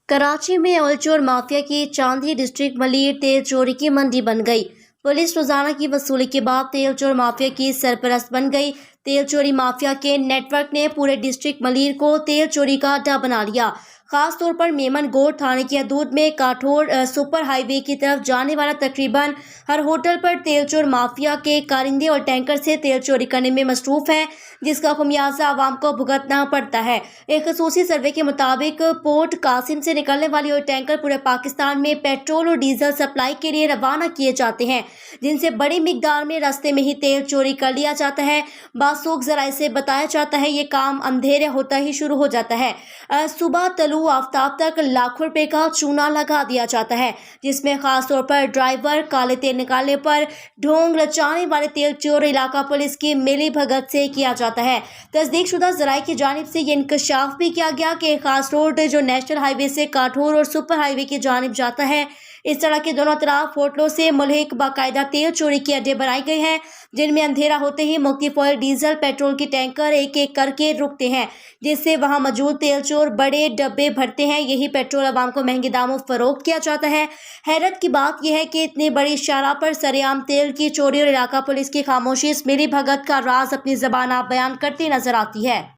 कराची में ऑयल चोर माफिया की चांदी डिस्ट्रिक्ट मलिर तेल चोरी की मंडी बन गई। पुलिस रोजाना की वसूली के बाद तेल चोर माफिया की सरपरस्त बन गई। तेल चोरी माफिया के नेटवर्क ने पूरे डिस्ट्रिक्ट मलिर को तेल चोरी का अड्डा बना लिया। खास तौर पर मेमन गोड़ थाने की हदूद में काठोर सुपर हाईवे की तरफ जाने वाला तकरीबन हर होटल पर तेल चोर माफिया के कारिंदे और टैंकर से तेल चोरी करने में मसरूफ है, जिसका खुमियाजा आवाम को भुगतना पड़ता है। एक खसूसी सर्वे के मुताबिक पोर्ट कासिम से निकलने वाली ऑयल टैंकर पूरे पाकिस्तान में पेट्रोल और डीजल सप्लाई के लिए रवाना किए जाते हैं, जिनसे बड़ी मिकदार में रास्ते में ही तेल चोरी कर लिया जाता है। बासूख जराये से बताया जाता है ये काम अंधेरे होता ही शुरू हो जाता है। सुबह तलू आफ्ताब तक लाखों रुपए का चूना लगा दिया जाता है, जिसमें खास तौर पर ड्राइवर काले तेल निकालने पर ढोंग रचाने वाले तेल चोर इलाका पुलिस की मिली भगत से किया जाता है। तस्दीक शुदा जराये की जानिब से ये इंकशाफ भी किया गया कि खास रोड जो नेशनल हाईवे से काठोर और सुपर हाईवे की जानिब जाता है, इस सड़क के दोनों तरफ होटलों से मुल्हिक बाकायदा तेल चोरी के अड्डे बनाए गए हैं, जिनमें अंधेरा होते ही मुख्तलिफ ऑयल डीजल पेट्रोल के टैंकर एक एक करके रुकते हैं, जिससे वहां मौजूद तेल चोर बड़े डब्बे भरते हैं। यही पेट्रोल अवाम को महंगे दामों फरोख्त किया जाता है। हैरत की बात यह है कि इतनी बड़ी शरह पर सरेआम तेल की चोरी और इलाका पुलिस की खामोशी इस मिली भगत का राज अपनी ज़बान आप बयान करती नजर आती है।